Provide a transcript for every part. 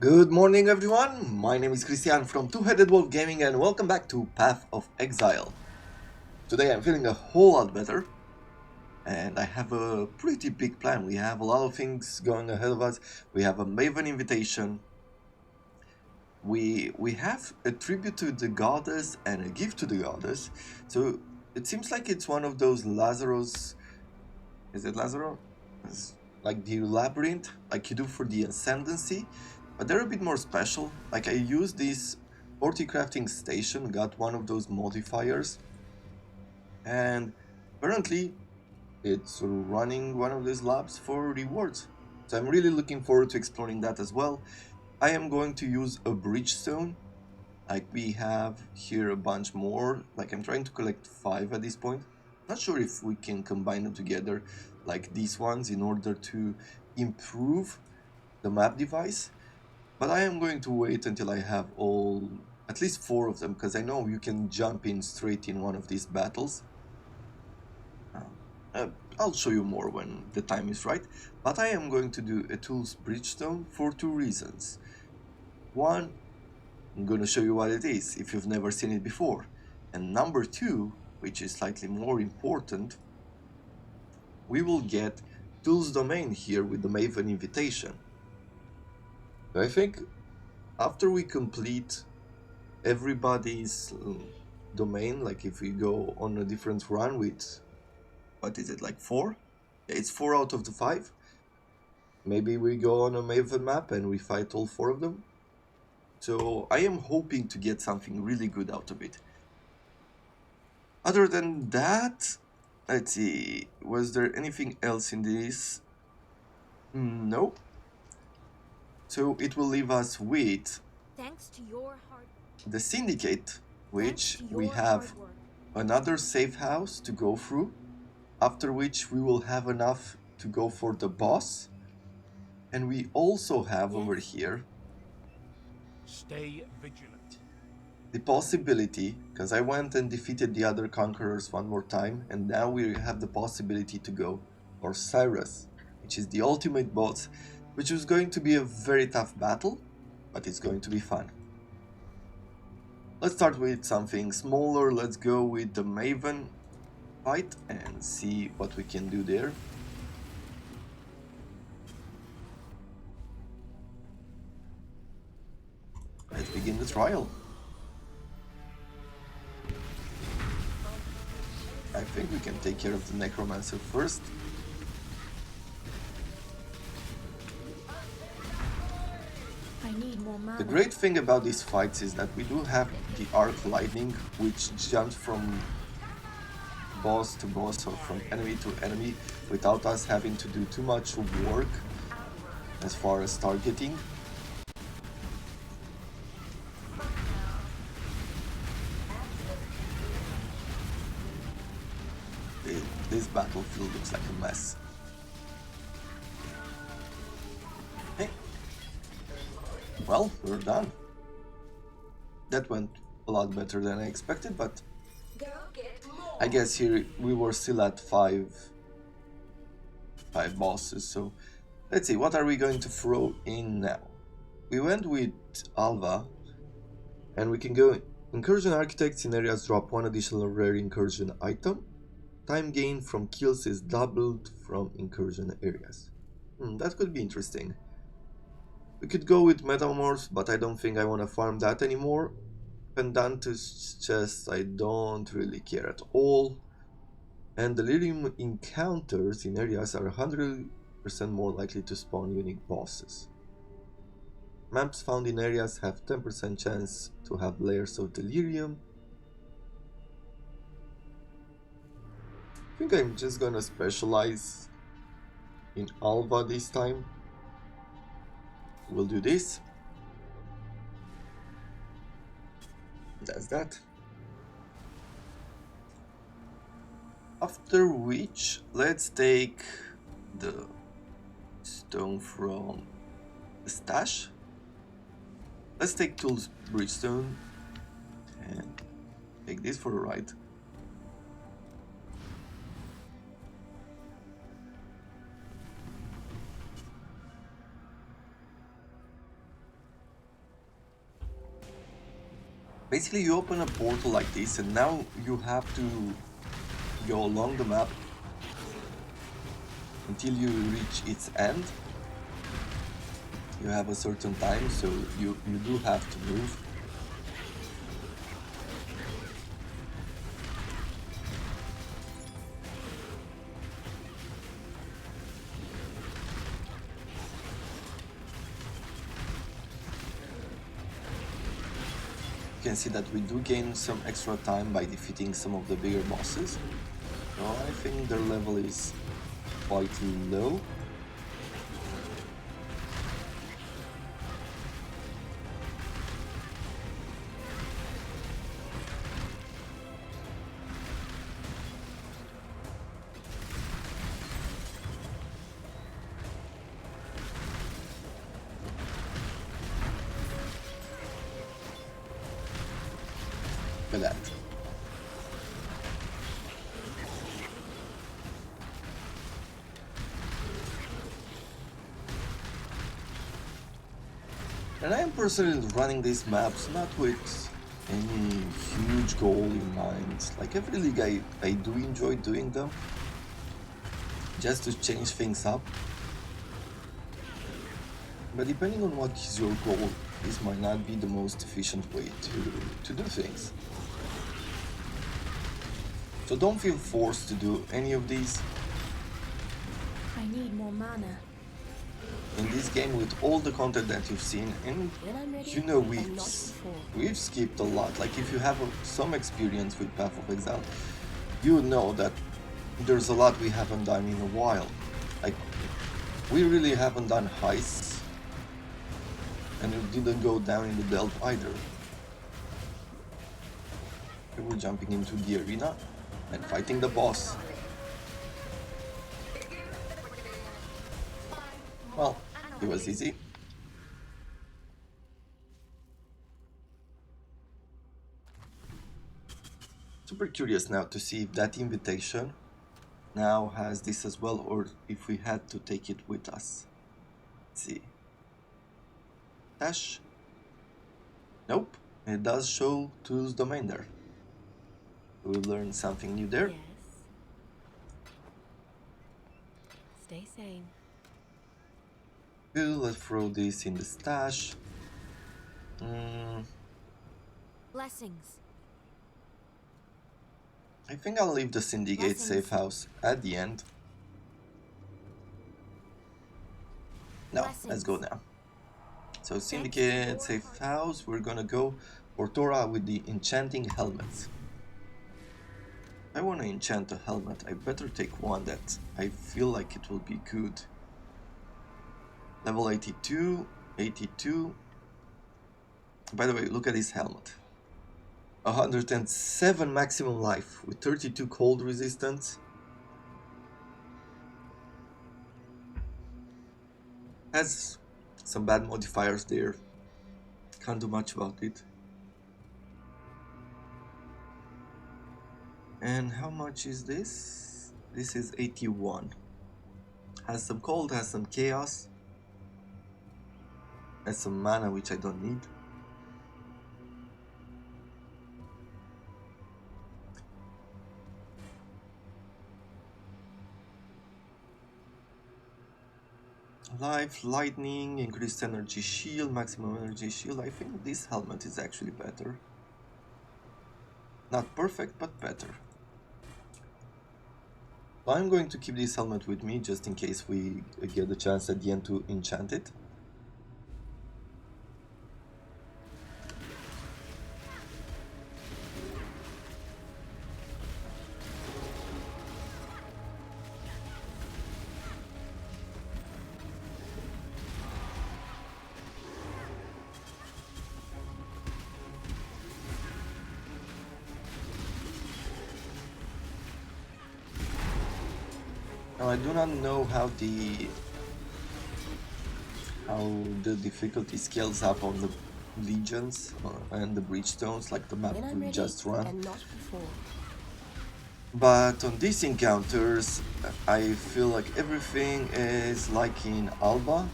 Good morning, everyone. My name is Christian from Two-Headed Wolf Gaming, and welcome back to Path of Exile. Today I'm feeling a whole lot better, and I have a pretty big plan. We have a lot of things going ahead of us. We have a Maven invitation. We have a tribute to the goddess and a gift to the goddess. So it seems like it's one of those Lazarus. Is it Lazarus? It's like the labyrinth, like you do for the ascendancy. But they're a bit more special. Like I used this crafting station, got one of those modifiers, and apparently it's running one of these labs for rewards. So I'm really looking forward to exploring that as well. I am going to use a bridgestone. Like we have here a bunch more. Like I'm trying to collect 5 at this point. Not sure if we can combine them together like these ones in order to improve the map device. But I am going to wait until I have at least 4 of them, because I know you can jump in straight in one of these battles. Um, I'll show you more when the time is right. But I am going to do a Tools Bridgestone for 2 reasons. One, I'm going to show you what it is if you've never seen it before. And number 2, which is slightly more important, we will get Tools Domain here with the Maven invitation. I think after we complete everybody's domain, like if we go on a different run with, what is it, like 4? Yeah, it's 4 out of the 5. Maybe we go on a Maven map and we fight all 4 of them. So I am hoping to get something really good out of it. Other than that, let's see, was there anything else in this? No. So it will leave us with Thanks to your hard the Syndicate, Thanks which to we your have hard work. another safe house to go through, after which we will have enough to go for the boss. And we also have over Yes. here Stay vigilant. the possibility, because I went and defeated the other conquerors one more time, and now we have the possibility to go for Cyrus, which is the ultimate boss, which is going to be a very tough battle, but it's going to be fun. Let's start with something smaller. Let's go with the Maven fight and see what we can do there. Let's begin the trial. I think we can take care of the Necromancer first. I need more mana. The great thing about these fights is that we do have the Arc Lightning, which jumps from boss to boss or from enemy to enemy without us having to do too much work as far as targeting. This battlefield looks like a mess. Hey. Well, we're done. That went a lot better than I expected, but I guess here we were still at five bosses, so let's see, what are we going to throw in now? We went with Alva, and we can go Incursion Architects in areas drop 1 additional rare incursion item. Time gain from kills is doubled from incursion areas. That could be interesting. We could go with Metamorphs, but I don't think I want to farm that anymore. Pendantus Chest, I don't really care at all. And Delirium encounters in areas are 100% more likely to spawn unique bosses. Maps found in areas have 10% chance to have layers of Delirium. I think I'm just gonna specialize in Alva this time. We'll do this. That's that. After which, let's take the stone from the stash. Let's take Tools Bridgestone and take this for a ride. Basically, you open a portal like this, and now you have to go along the map until you reach its end. You have a certain time, so you do have to move. You can see that we do gain some extra time by defeating some of the bigger bosses. So I think their level is quite low. Look at that. And I am personally running these maps not with any huge goal in mind. Like every league I do enjoy doing them, just to change things up. But depending on what is your goal, this might not be the most efficient way to do things. So don't feel forced to do any of these. I need more mana. In this game, with all the content that you've seen, and you know we've skipped a lot. Like if you have some experience with Path of Exile, you know that there's a lot we haven't done in a while. Like we really haven't done heists, and it didn't go down in the Delve either. We were jumping into the arena and fighting the boss. Well, it was easy. Super curious now to see if that invitation now has this as well, or if we had to take it with us. Let's see. Dash. Nope, it does show Tool's domain there. We'll learn something new there. Yes. Stay sane. Good, let's throw this in the stash. Blessings. I think I'll leave the Syndicate safe house at the end. No, let's go now. So Syndicate safe house, we're gonna go for Tora with the enchanting helmets. If I want to enchant a helmet, I better take one that I feel like it will be good. Level 82, 82. By the way, look at this helmet. 107 maximum life with 32 cold resistance. Has some bad modifiers there. Can't do much about it. And how much is this? This is 81. Has some cold, has some chaos. Has some mana, which I don't need. Life, lightning, increased energy shield, maximum energy shield. I think this helmet is actually better. Not perfect, but better. So I'm going to keep this helmet with me just in case we get the chance at the end to enchant it. Now I do not know how the difficulty scales up on the legions and the breachstones, like the map we just run. But on these encounters, I feel like everything is like in Alba,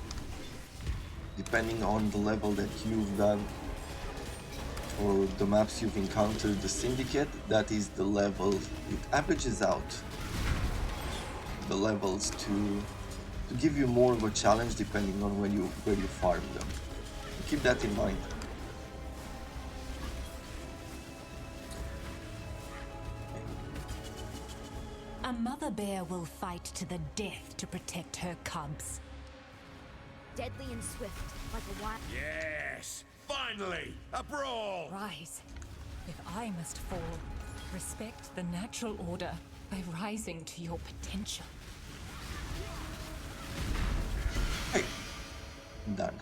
depending on the level that you've done. or the maps you've encountered the Syndicate, that is the level. It averages out the levels to give you more of a challenge depending on where you farm them. Keep that in mind. A mother bear will fight to the death to protect her cubs. Deadly and swift, like a wild. Yes! Finally! A brawl! Rise. If I must fall, respect the natural order by rising to your potential. Hey, done.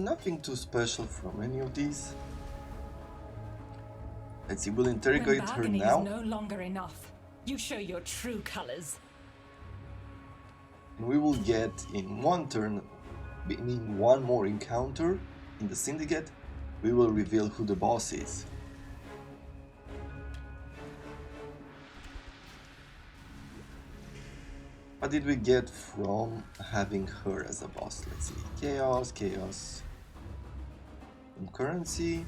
Nothing too special from any of these. Let's see, we'll interrogate her When bargaining now. is no longer enough, you show your true colors. And we will get in one turn, meaning one more encounter in the Syndicate, we will reveal who the boss is. What did we get from having her as a boss? Let's see. Chaos, chaos. Concurrency.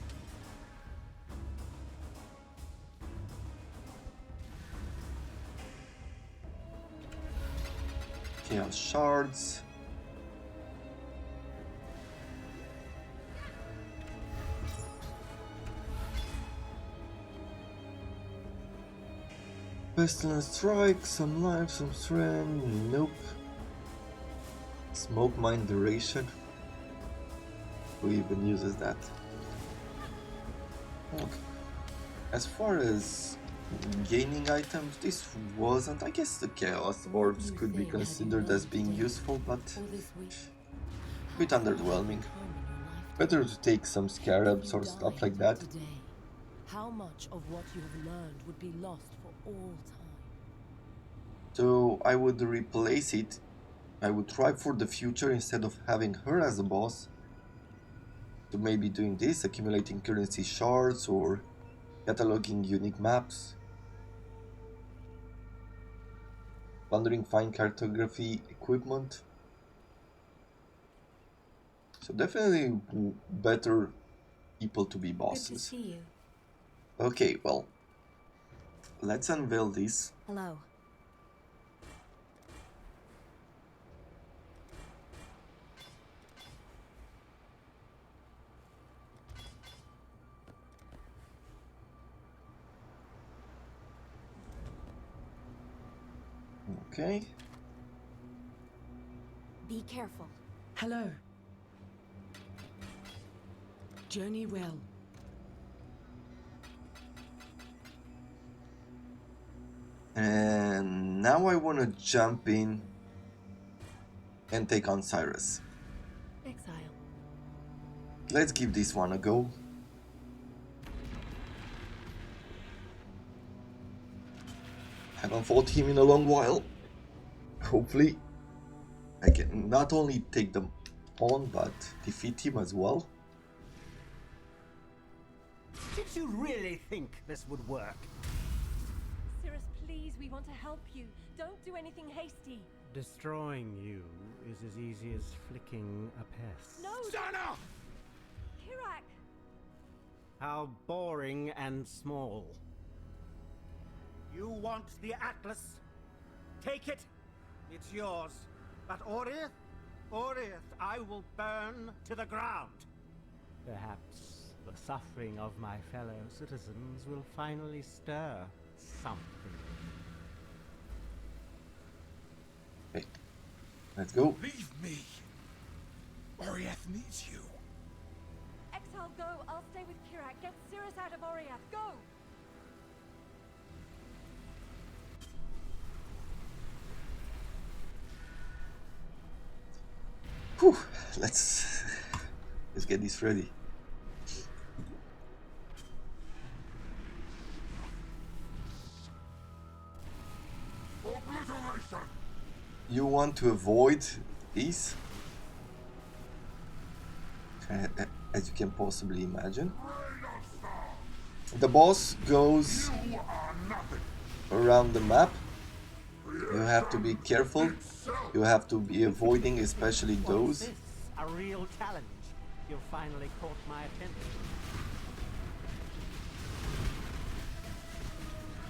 Chaos shards. Pestilence strike, some life, some strength, nope. Smoke mine duration. Who even uses that? Okay. As far as gaining items, this wasn't. I guess the chaos orbs could be considered as being useful, but a bit underwhelming. Better to take some scarabs or stuff like that. How much of what you have learned would be lost for all time? So I would replace it. I would try for the future instead of having her as a boss. To maybe doing this, accumulating currency shards or cataloging unique maps. Plundering fine cartography equipment. So definitely better people to be Good to bosses. see you. Okay, well, let's unveil this. Hello. Okay. Be careful. Hello. Journey well. And now I want to jump in and take on Cyrus. Exile. Let's give this one a go. Haven't fought him in a long while. Hopefully I can not only take them on but defeat him as well. Did you really think this would work? Cirrus, please, we want to help you. Don't do anything hasty. Destroying you is as easy as flicking a pest. No! Sana! Kirak! How boring and small. You want the Atlas? Take it. It's yours. But Oriath? Oriath, I will burn to the ground. Perhaps the suffering of my fellow citizens will finally stir something. Okay, let's go. Leave me! Oriath needs you. Exile, go! I'll stay with Kirak. Get Cirrus out of Oriath. Go! Whew, let's get this ready. You want to avoid these, as you can possibly imagine. The boss goes around the map. You have to be careful. You have to be avoiding especially Was those. this a real challenge? you've finally caught my attention.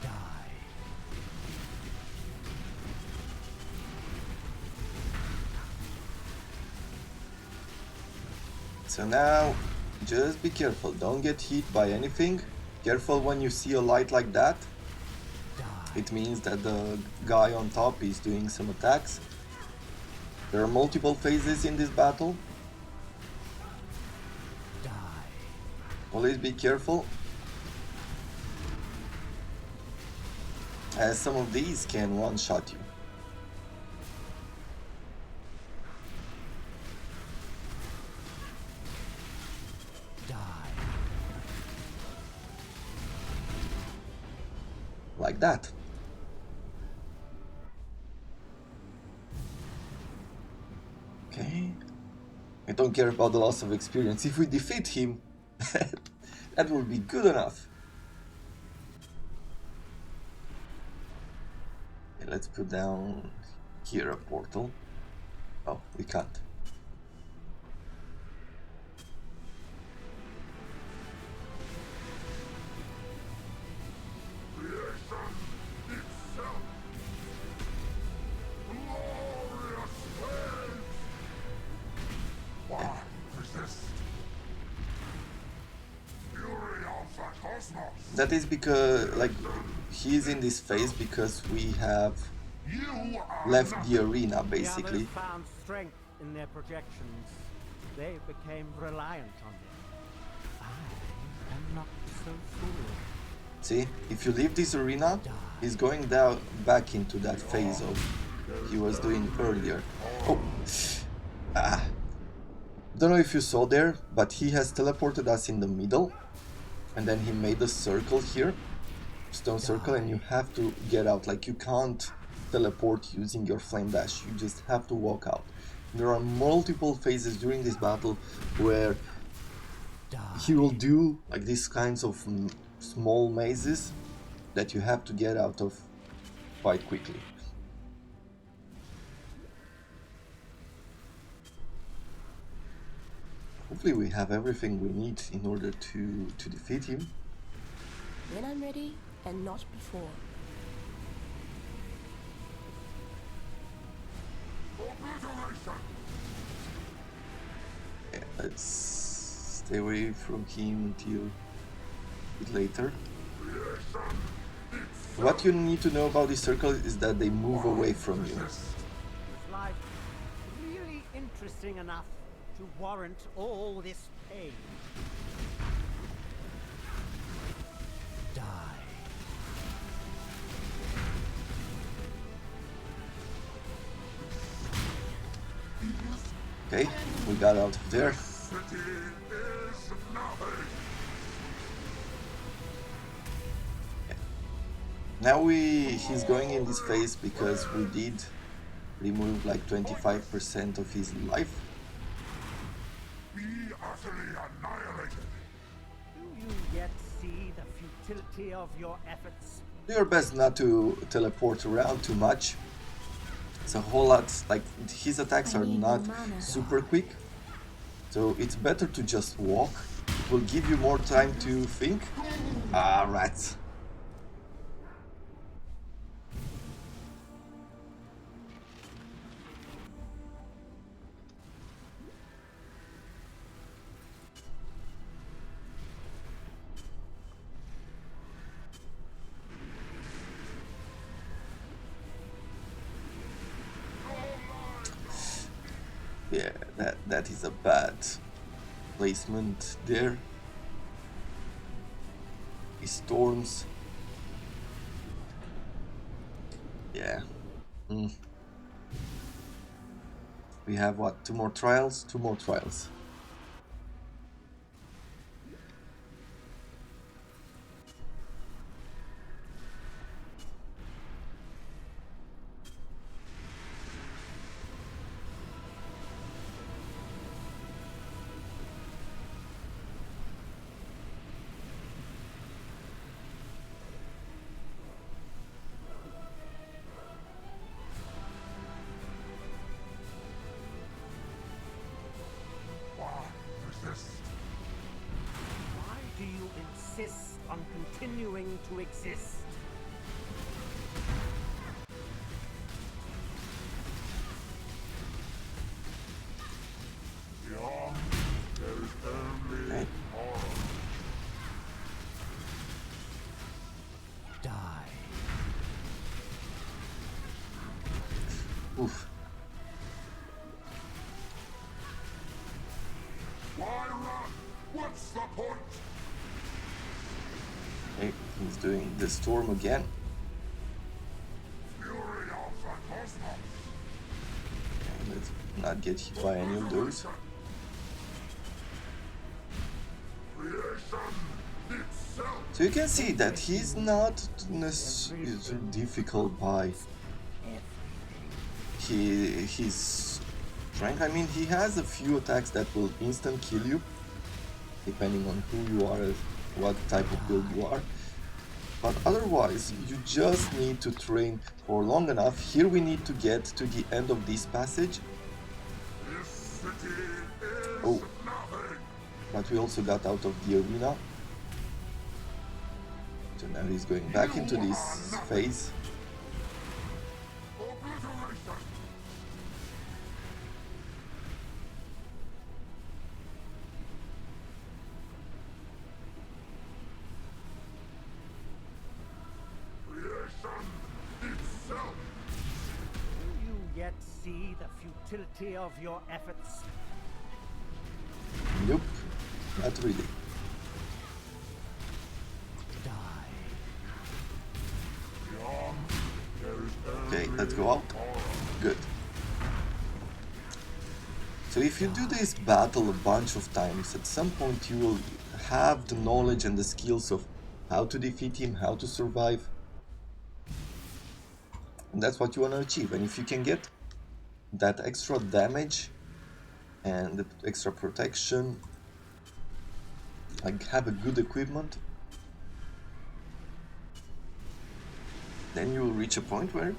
Die. So now, just be careful, don't get hit by anything. Careful when you see a light like that. It means that the guy on top is doing some attacks. There are multiple phases in this battle. Always be careful, as some of these can one-shot you. Like that. Okay. I don't care about the loss of experience. If we defeat him, that will be good enough. Okay, let's put down here a portal. Oh, we can't. That is because, like, he's in this phase because we have left the arena, basically. The others found strength in their projections. They became reliant on them. I am not so foolish. See, if you leave this arena, he's going down back into that phase of he was doing earlier. Oh, don't know if you saw there, but he has teleported us in the middle. And then he made a circle here, stone circle, and you have to get out. Like, you can't teleport using your flame dash, you just have to walk out. There are multiple phases during this battle where he will do like these kinds of small mazes that you have to get out of quite quickly. Hopefully we have everything we need in order to defeat him. When I'm ready, and not before. Yeah, let's stay away from him until a bit later. What you need to know about this circle is that they move away from you. Is life really interesting enough to warrant all this pain? Die. Okay, we got out of there. Now he's going in this phase because we did remove like 25% of his life. Be utterly annihilated. Do you yet see the futility of your efforts? Do your best not to teleport around too much. It's a whole lot, like, his attacks are not super quick, so it's better to just walk. It will give you more time to think. Ah, rats. Yeah, that is a bad placement there. He storms. Yeah. We have what? 2 more trials? 2 more trials. insist on continuing to exist? Beyond, there is only Okay. horror. Die. Oof. Why run? What's the point? Okay, he's doing the storm again. Fury of the cosmos. Okay, let's not get hit by any of those. Creation itself. So you can see that he's not necessarily difficult by his strength. I mean, he has a few attacks that will instant kill you, depending on who you are, what type of build you are. But otherwise, you just need to train for long enough. Here we need to get to the end of this passage. This city is Oh. nothing. But we also got out of the arena. So now he's going back into this phase. Obliteration. Creation itself. Do you yet see the futility of your efforts? Nope, not really. Die. Beyond, there is Okay, only let's go out. horror. Good. So if you do this battle a bunch of times, at some point you will have the knowledge and the skills of how to defeat him, how to survive. And that's what you want to achieve. And if you can get that extra damage and the extra protection, like have a good equipment, then you will reach a point where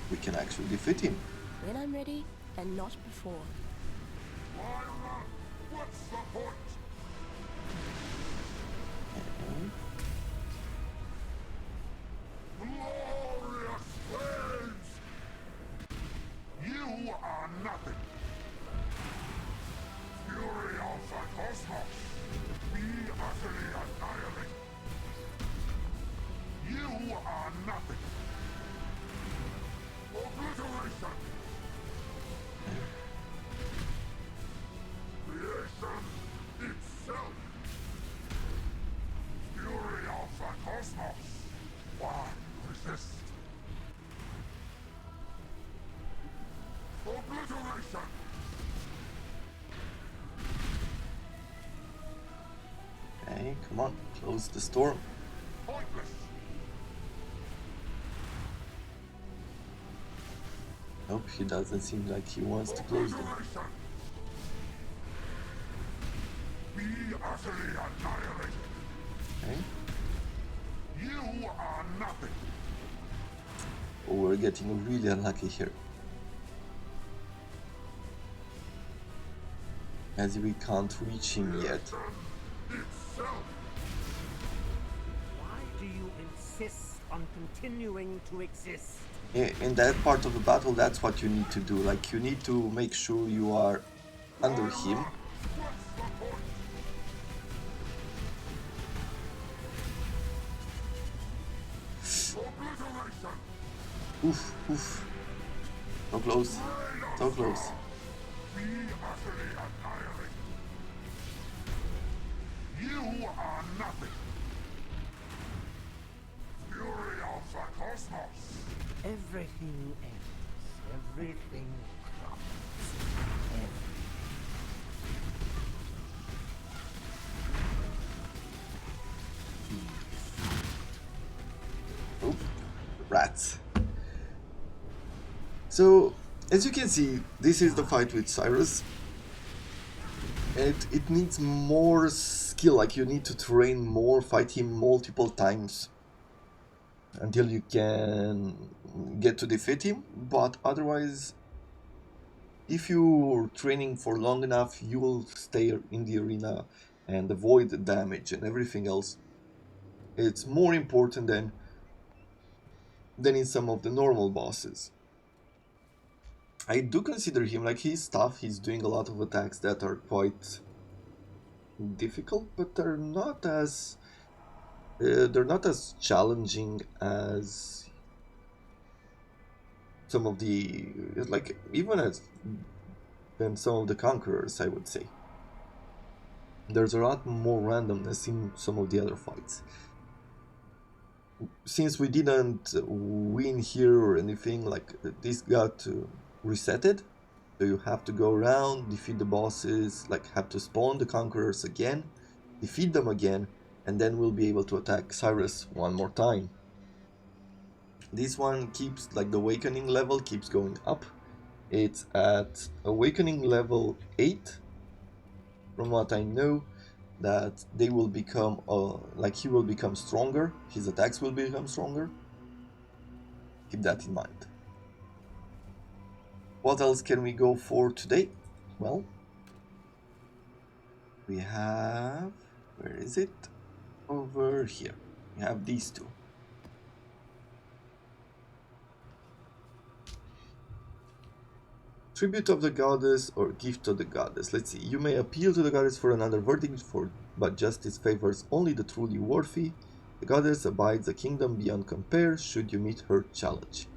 we can actually defeat him. When I'm ready, and not before. Why run? What's the point? Okay. Glorious flames! You are nothing. Fury of the cosmos. Be utterly annihilated. You are nothing. Obliteration. Creation itself. Fury of the cosmos. Why resist? Obliteration. Okay, come on, close the storm. Pointless. Nope, he doesn't seem like he wants to close them. Obliteration. Be utterly annihilated. Okay. You are nothing. Oh, we're getting really unlucky here. As we can't reach him yet. Itself. Why do you insist on continuing to exist? In that part of the battle, that's what you need to do. Like, you need to make sure you are under him. What's the point? Obliteration. Oof, oof. So close. So close. Be utterly annihilated. You are nothing. Fury of the cosmos. Everything ends. Everything crumbles. Oop. Rats. So, as you can see, this is the fight with Cyrus. It needs more skill, like you need to train more, fight him multiple times until you can get to defeat him, but otherwise, if you're training for long enough, you will stay in the arena and avoid damage and everything else. It's more important than in some of the normal bosses. I do consider him, like, he's tough, he's doing a lot of attacks that are quite difficult, but they're not as challenging as some of the, like, even as than some of the conquerors, I would say. There's a lot more randomness in some of the other fights. Since we didn't win here or anything, like, this got resetted, so you have to go around, defeat the bosses, like, have to spawn the conquerors again, defeat them again, and then we'll be able to attack Cyrus one more time. This one keeps, like, the awakening level keeps going up. It's at awakening level 8, from what I know, that they will become, like, he will become stronger, his attacks will become stronger. Keep that in mind. What else can we go for today? Well, we have, where is it? Over here. We have these two. Tribute of the Goddess or Gift of the Goddess. Let's see. You may appeal to the Goddess for another verdict, but justice favors only the truly worthy. The Goddess abides a kingdom beyond compare should you meet her challenge.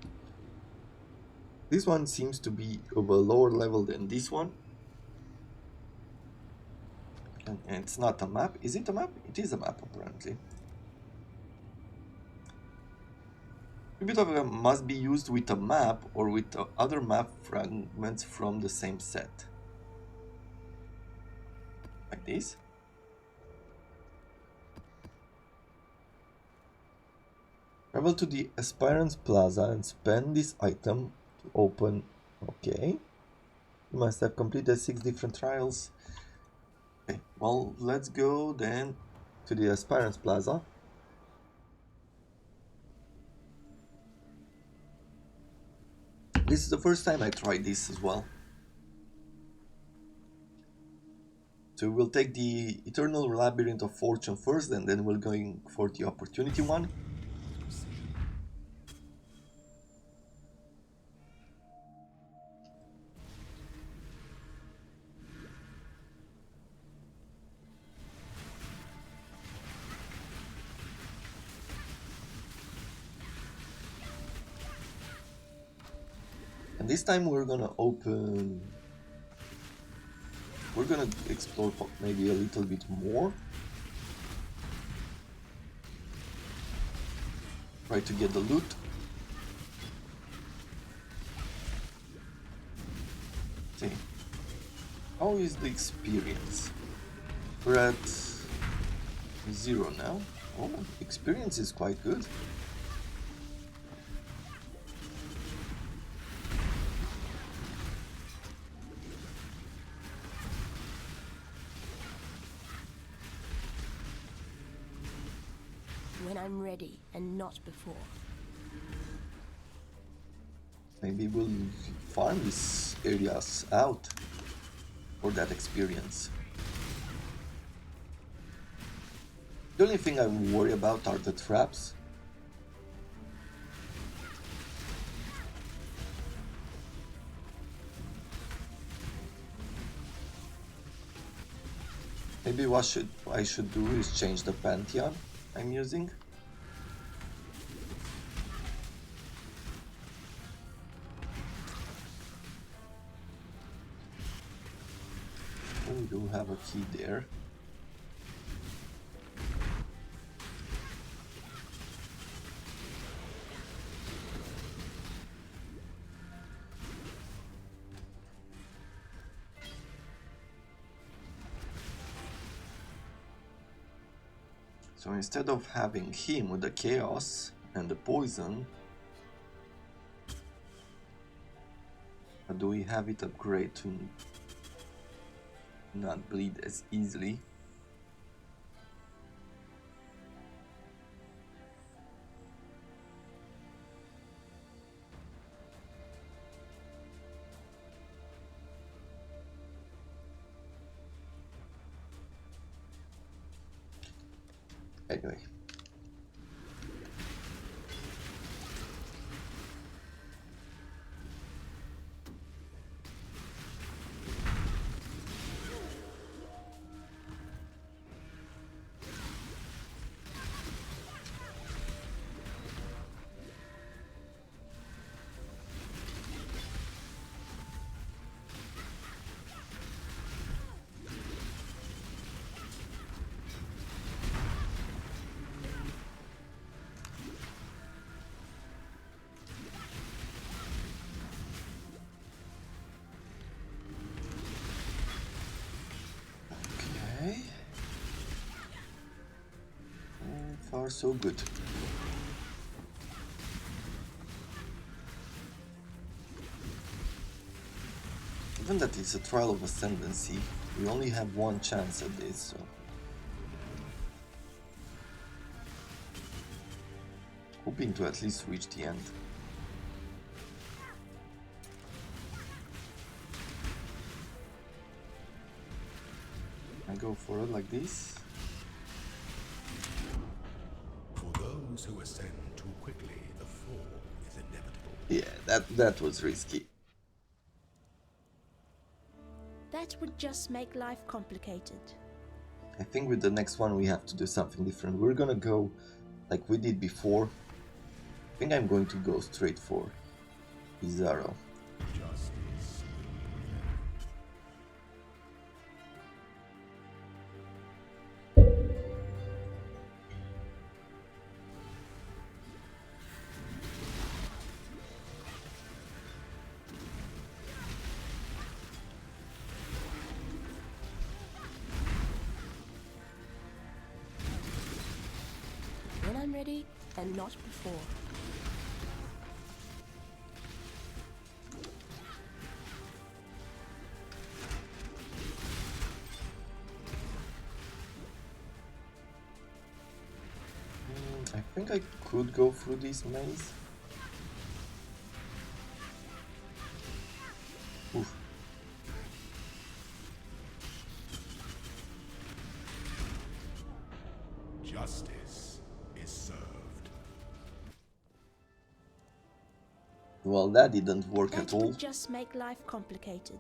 This one seems to be of a lower level than this one. And it's not a map. Is it a map? It is a map, apparently. Tribute of them must be used with a map or with other map fragments from the same set. Like this. Travel to the Aspirants Plaza and spend this item to open. Okay. You must have completed 6 different trials. Okay, well, let's go then to the Aspirants Plaza. This is the first time I tried this as well. So we'll take the Eternal Labyrinth of Fortune first, and then we're going for the Opportunity one. And this time we're gonna explore maybe a little bit more. Try to get the loot. See. How is the experience? We're at 0 now. Oh, experience is quite good. When I'm ready, and not before. Maybe we'll farm these areas out for that experience. The only thing I worry about are the traps. Maybe what I should do is change the Pantheon I'm using. Oh, we do have a key there. So instead of having him with the chaos and the poison, do we have it upgrade to not bleed as easily? Anyway. Okay. Far so good. Given that it's a trial of ascendancy, we only have one chance at this, so... hoping to at least reach the end. I go for it like this. For those who ascend too quickly, the fall is inevitable. Yeah, that was risky. That would just make life complicated. I think with the next one we have to do something different. We're gonna go like we did before. I think I'm going to go straight for Exile. Justice. When I'm ready, and not before. I think I could go through this maze. Oof. Justice is served. Well, that didn't work That at all. would just make life complicated.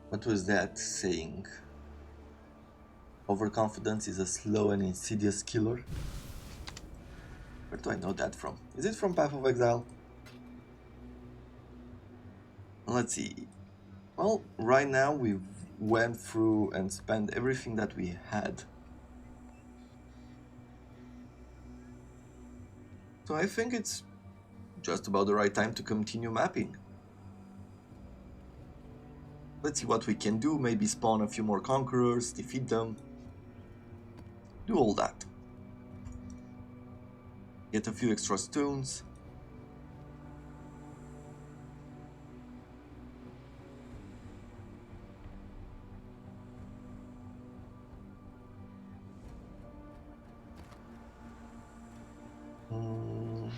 What was that saying? Overconfidence is a slow and insidious killer. Where do I know that from? Is it from Path of Exile? Let's see. Well, right now we went through and spent everything that we had. So I think it's just about the right time to continue mapping. Let's see what we can do, maybe spawn a few more conquerors, defeat them. Do all that. Get a few extra stones.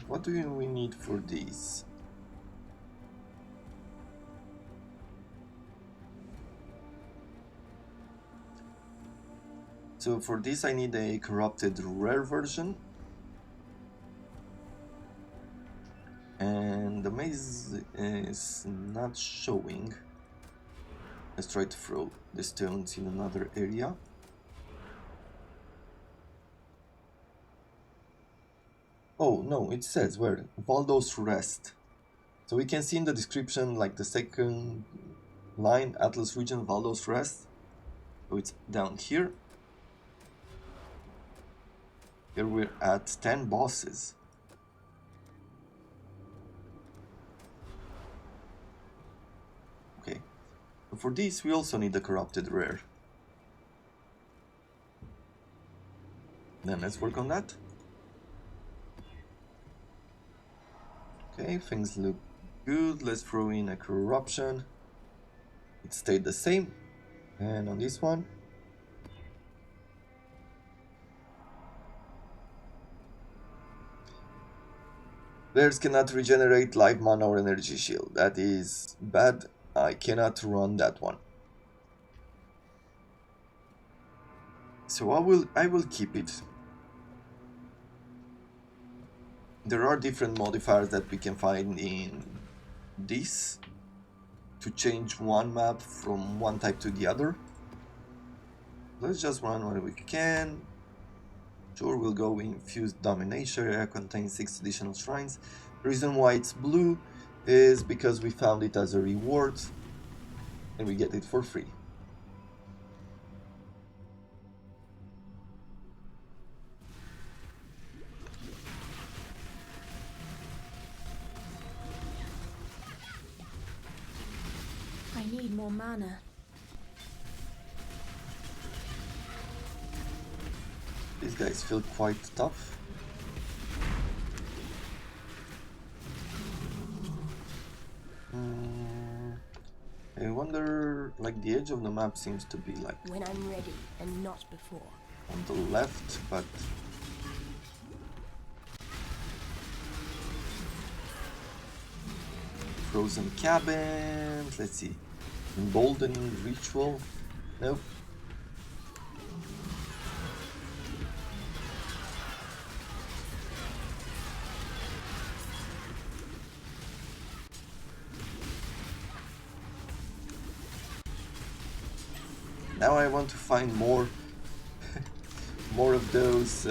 What do we need for these? So for this I need a corrupted rare version. And the maze is not showing. Let's try to throw the stones in another area. Oh no, it says where? Valdo's Rest. So we can see in the description like the second line, Atlas region, Valdo's Rest. So it's down here. Here we're at 10 bosses. Okay, so for this we also need a corrupted rare. Then let's work on that. Okay, things look good. Let's throw in a corruption. It stayed the same. And on this one, players cannot regenerate life, mana or energy shield. That is bad. I cannot run that one. So I will keep it. There are different modifiers that we can find in this to change one map from one type to the other. Let's just run what we can. Sure, we'll go Infused Domination. Area contains 6 additional shrines. The reason why it's blue is because we found it as a reward and we get it for free. I need more mana. These guys feel quite tough. I wonder, like the edge of the map seems to be like When I'm ready and not before. on the left, but frozen cabins, let's see, emboldening ritual, nope. Now I want to find more more of those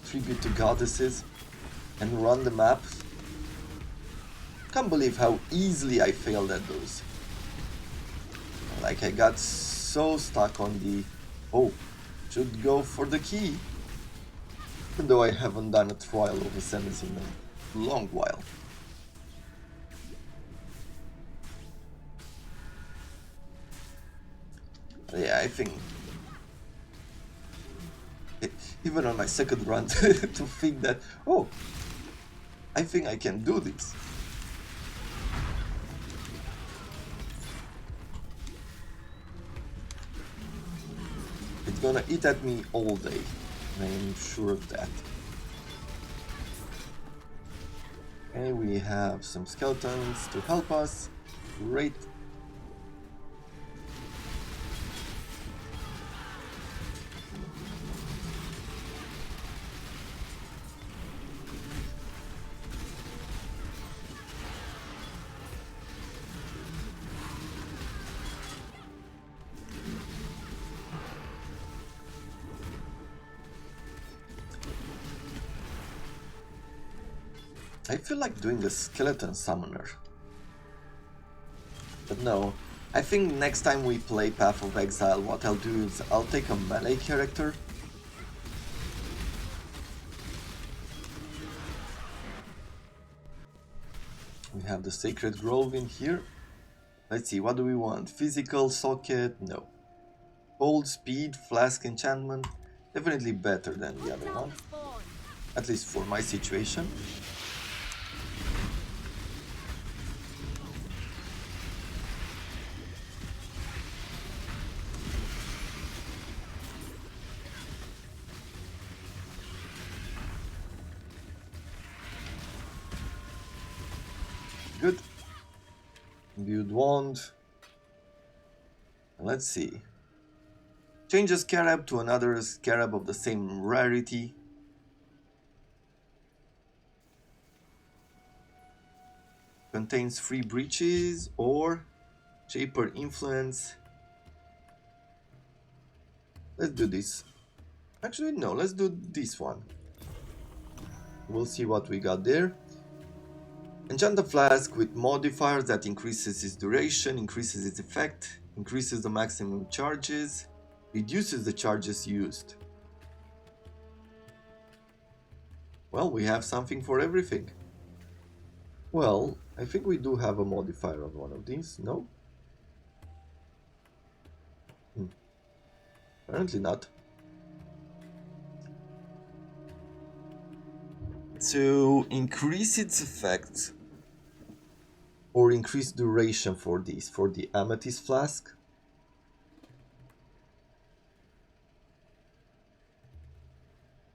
tribute to goddesses and run the map. Can't believe how easily I failed at those. Like I got so stuck on the should go for the key. Even though I haven't done a trial of ascendance in a long while. Yeah, I think even on my second run to think that, I think I can do this. It's gonna eat at me all day, I'm sure of that. Okay, we have some skeletons to help us. Great. I feel like doing the skeleton summoner. But no, I think next time we play Path of Exile, what I'll do is I'll take a melee character. We have the Sacred Grove in here. Let's see, what do we want? Physical, socket? No. Hold, speed, flask, enchantment? Definitely better than the other one. At least for my situation. Good. Build wand. Let's see. Change a scarab to another scarab of the same rarity. Contains 3 breaches or Shaper influence. Let's do this. Actually, no, let's do this one. We'll see what we got there. Enchant the flask with modifiers that increases its duration, increases its effect, increases the maximum charges, reduces the charges used. Well, we have something for everything. Well, I think we do have a modifier on one of these, no? Apparently not. To increase its effect or increase duration for these, for the Amethyst Flask.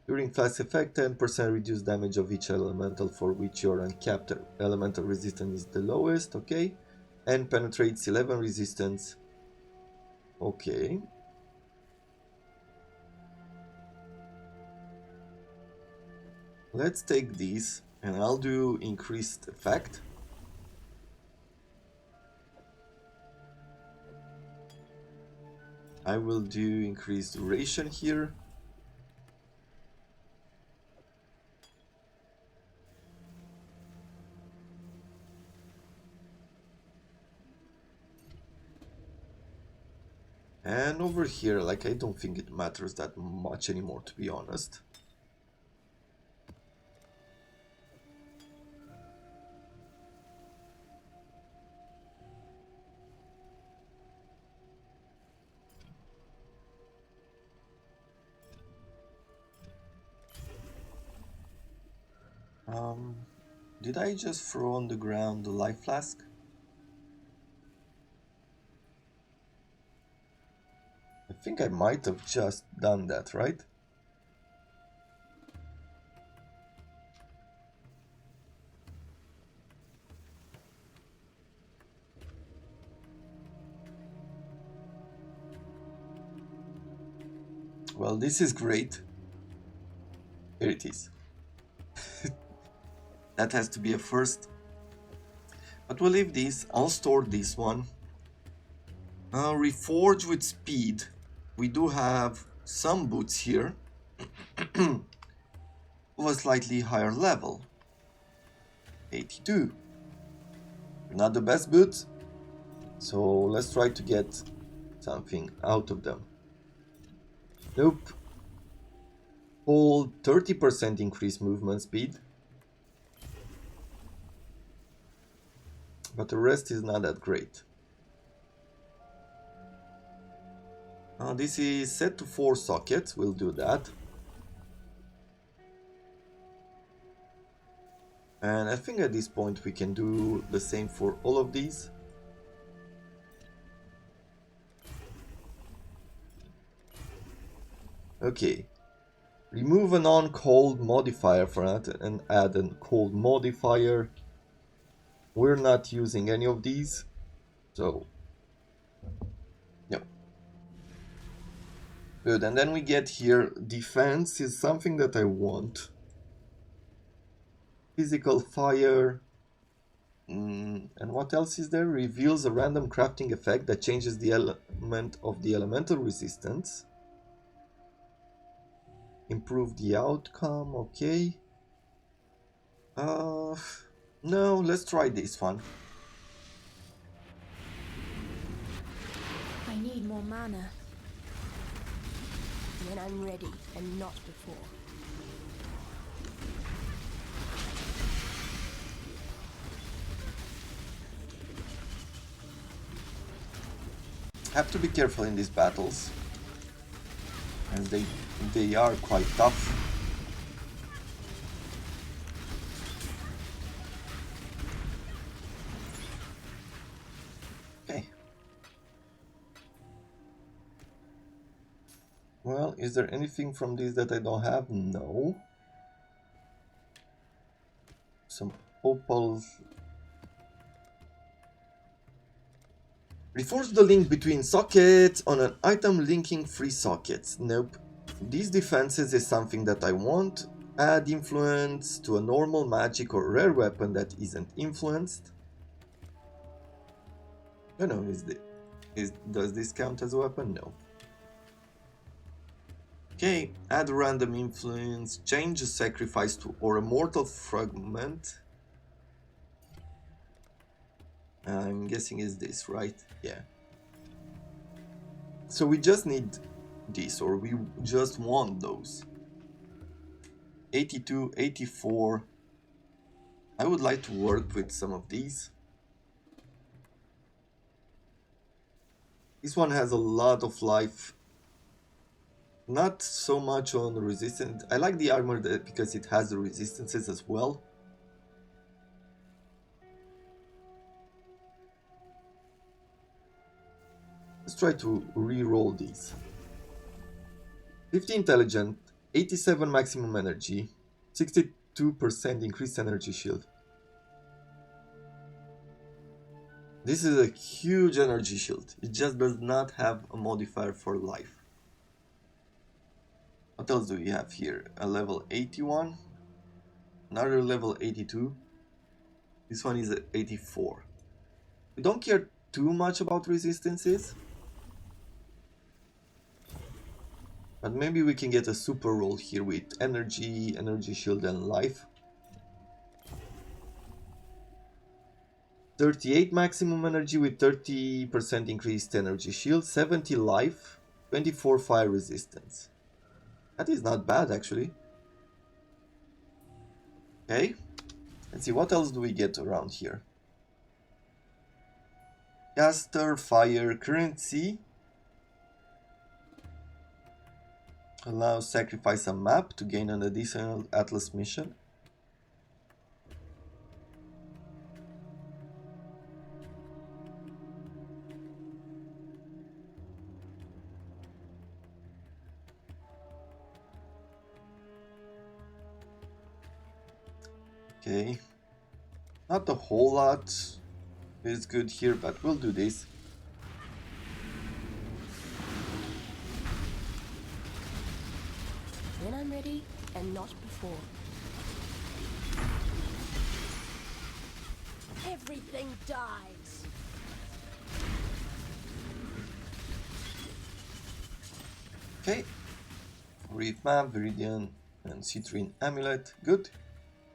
During flask effect, 10% reduced damage of each elemental for which your uncapped elemental resistance is the lowest, okay? And penetrates 11 resistance, okay. let's take these and I'll do increased effect. I will do increased duration here. And over here, like, I don't think it matters that much anymore, to be honest. Did I just throw on the ground the life flask? I think I might have just done that, right? Well, this is great. Here it is. That has to be a first. But we'll leave this. I'll store this one. Reforge with speed. We do have some boots here of a slightly higher level. 82. Not the best boots, so let's try to get something out of them. Nope. Hold 30% increased movement speed. But the rest is not that great. This is set to 4 sockets, we'll do that. And I think at this point we can do the same for all of these. Okay. Remove an on-cold modifier for that and add a cold modifier. We're not using any of these, so no. Good, and then we get here, defense is something that I want. Physical fire, and what else is there? Reveals a random crafting effect that changes the element of the elemental resistance. Improve the outcome, okay. No, let's try this one. I need more mana. When I'm ready, and not before. Have to be careful in these battles, as they are quite tough. Okay. Well, is there anything from these that I don't have? No. Some opals. Reforce the link between sockets on an item linking 3 sockets. Nope. These defenses is something that I want. Add influence to a normal magic or rare weapon that isn't influenced. I don't know, does this count as a weapon? No. Okay, add random influence, change a sacrifice to or a mortal fragment. I'm guessing is this, right? Yeah. So we just need this, or we just want those. 82, 84. I would like to work with some of these. This one has a lot of life. Not so much on the resistance. I like the armor because it has the resistances as well. Let's try to re-roll these. 50 intelligent, 87 maximum energy, 62% increased energy shield. This is a huge energy shield. It just does not have a modifier for life. What else do we have here? A level 81. Another level 82. This one is at 84. We don't care too much about resistances. But maybe we can get a super roll here with energy, energy shield and life. 38 maximum energy with 30% increased energy shield, 70 life, 24 fire resistance. That is not bad actually. Okay, let's see what else do we get around here. Caster, fire, currency. Allows sacrifice a map to gain an additional Atlas mission. Okay, not a whole lot is good here, but we'll do this. When I'm ready, and not before. Everything dies. Okay, Reef Map, Viridian, and Citrine Amulet, good.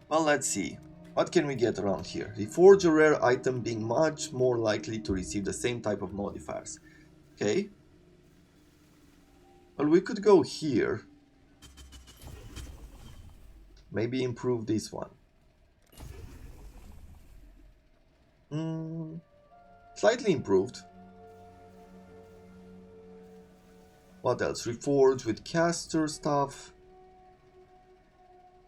Well, let's see. What can we get around here? Reforge a rare item being much more likely to receive the same type of modifiers. Okay. Well, we could go here. Maybe improve this one. Slightly improved. What else? Reforge with caster stuff.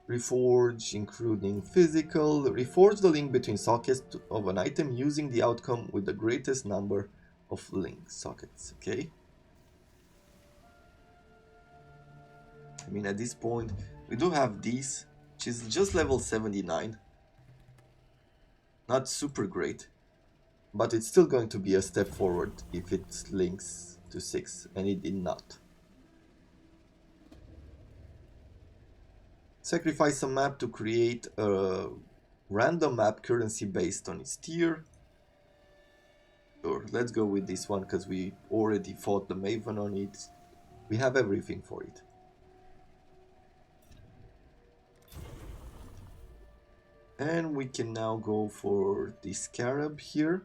Reforge including physical. Reforge the link between sockets of an item using the outcome with the greatest number of link sockets. Okay. I mean, at this point, we do have these, which is just level 79. Not super great, but it's still going to be a step forward if it links to 6, and it did not. Sacrifice a map to create a random map currency based on its tier. Sure, let's go with this one because we already fought the Maven on it. We have everything for it. And we can now go for the Scarab here.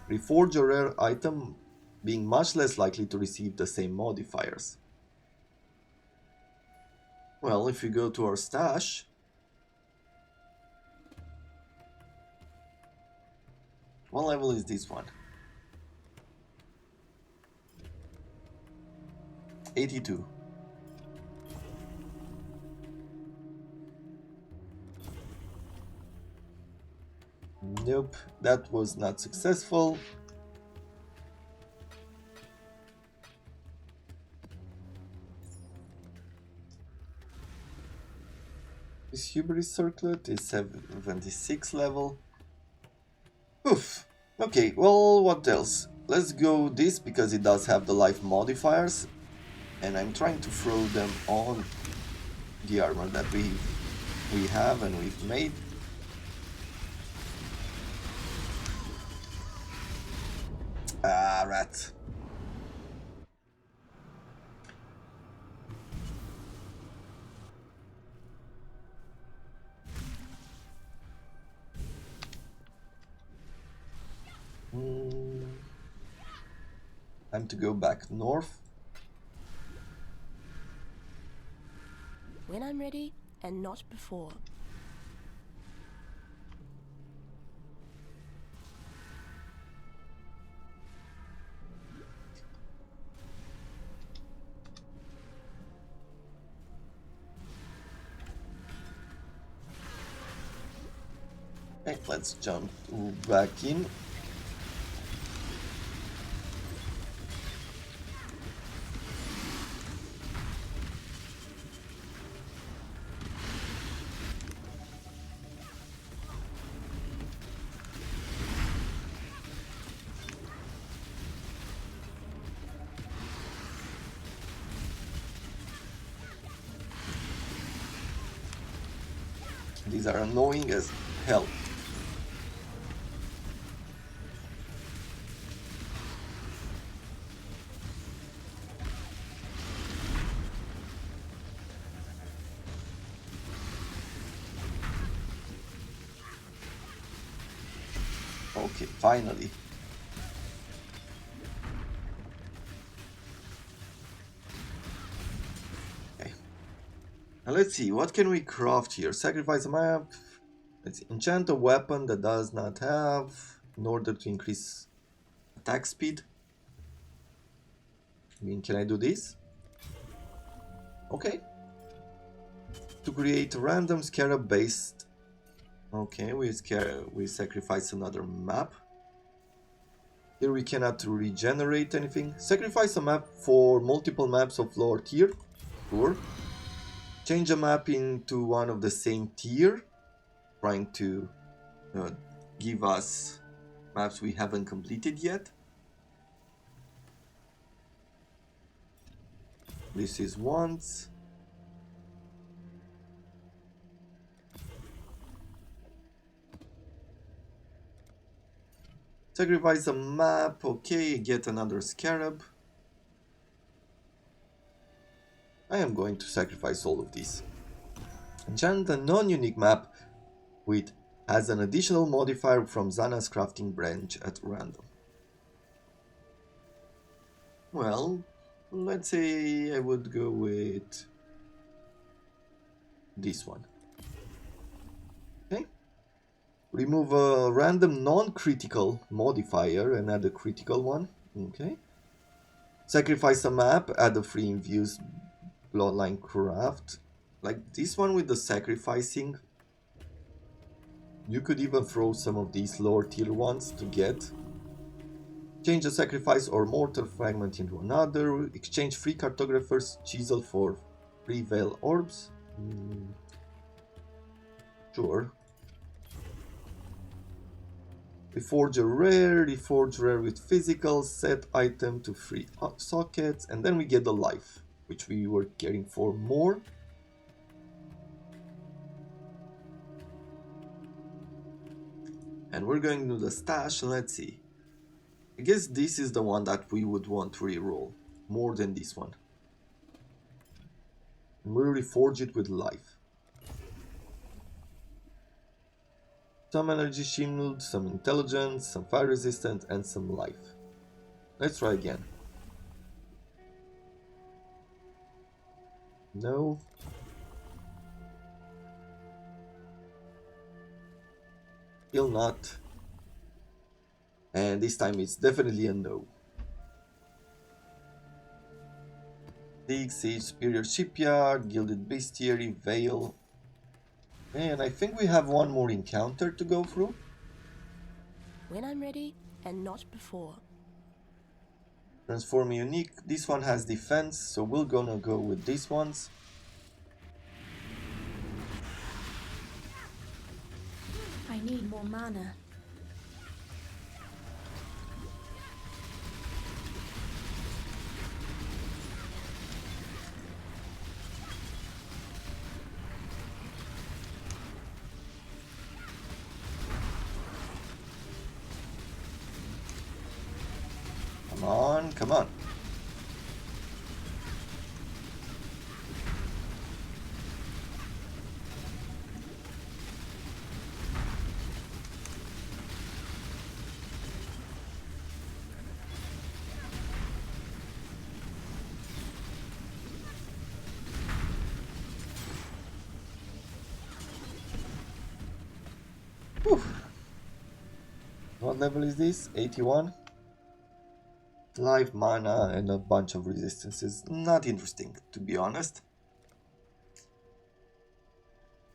Reforge a rare item being much less likely to receive the same modifiers. Well, if we go to our stash, what level is this one? 82. Nope, that was not successful. This Hubris Circlet is 76 level. Oof. Okay, well, what else? Let's go this because it does have the life modifiers. And I'm trying to throw them on the armor that we have and we've made. Ah, rat. Time to go back north. When I'm ready, and not before. Okay, let's jump back in. These are annoying as hell. Okay, finally. Okay. Now let's see, what can we craft here? Sacrifice a map. Let's enchant a weapon that does not have in order to increase attack speed. I mean, can I do this? Okay. To create a random scarab based. Okay, we sacrifice another map. Here we cannot regenerate anything. Sacrifice a map for multiple maps of lower tier. Sure. Change a map into one of the same tier. Trying to give us maps we haven't completed yet. This is once. Sacrifice a map, okay, get another scarab. I am going to sacrifice all of these. Enchant a non-unique map with has an additional modifier from Zana's crafting branch at random. Well, let's say I would go with this one. Okay. Remove a random non-critical modifier and add a critical one. Okay. Sacrifice a map, add a free infused bloodline craft. Like this one with the sacrificing. You could even throw some of these lower tier ones to get. Change a sacrifice or mortar fragment into another. Exchange free cartographer's chisel for free veil orbs. Sure. Reforge a rare, reforge rare with physical, set item to free sockets, and then we get the life, which we were caring for more. And we're going to the stash, let's see. I guess this is the one that we would want to reroll, more than this one. And we'll reforge it with life. Some energy shield, some intelligence, some fire resistant, and some life. Let's try again. No. Still not. And this time it's definitely a no. TbXie, Superior Shipyard, Gilded Bestiary, Veil. And I think we have one more encounter to go through. When I'm ready, and not before. Transform unique. This one has defense, so we're gonna go with these ones. I need more mana. Come on, come on. Whew. What level is this? 81? Life, mana, and a bunch of resistances. Not interesting, to be honest.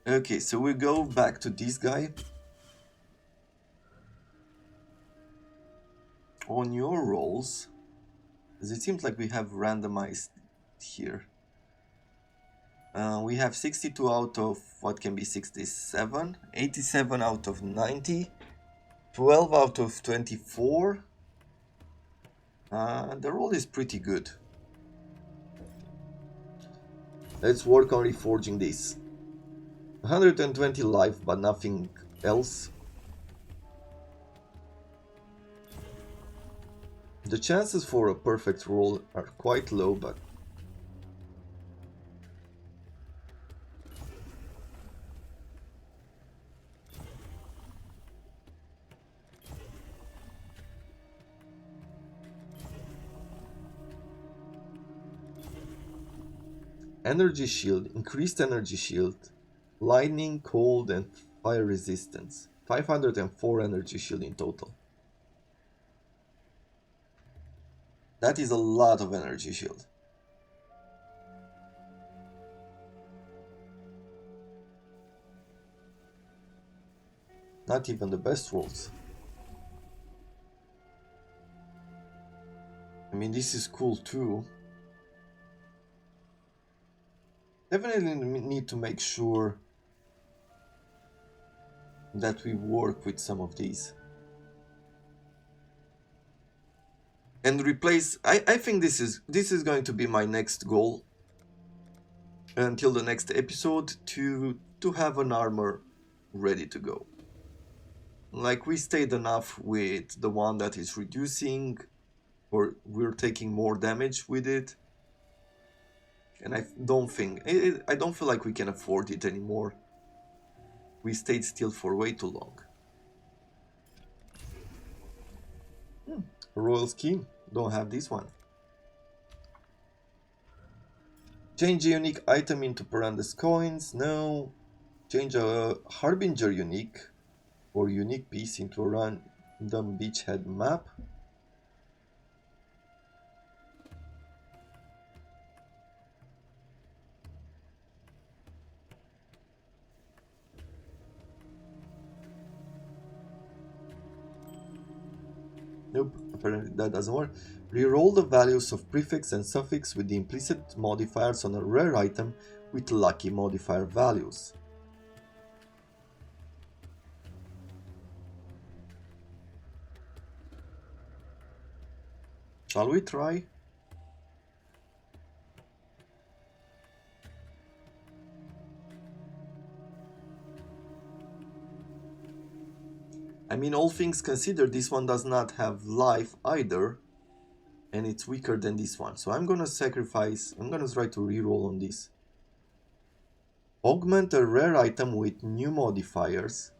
Okay, so we go back to this guy. On your rolls, as it seems like we have randomized here. We have 62 out of what can be 67, 87 out of 90, 12 out of 24. The roll is pretty good. Let's work on reforging this. 120 life, but nothing else. The chances for a perfect roll are quite low, but energy shield, increased energy shield, lightning, cold, and fire resistance. 504 energy shield in total. That is a lot of energy shield. Not even the best rolls. I mean, this is cool too. Definitely need to make sure that we work with some of these. And replace, I think this is going to be my next goal until the next episode, to have an armor ready to go. Like, we stayed enough with the one that is reducing, or we're taking more damage with it. And I don't feel like we can afford it anymore. We stayed still for way too long. Royal scheme. Don't have this one. Change a unique item into Paranda's coins. No. Change a Harbinger unique or unique piece into a random beachhead map. Nope, apparently that doesn't work. Reroll the values of prefix and suffix with the implicit modifiers on a rare item with lucky modifier values. Shall we try? I mean, all things considered, this one does not have life either, and it's weaker than this one. So I'm gonna sacrifice, I'm gonna try to reroll on this. Augment a rare item with new modifiers.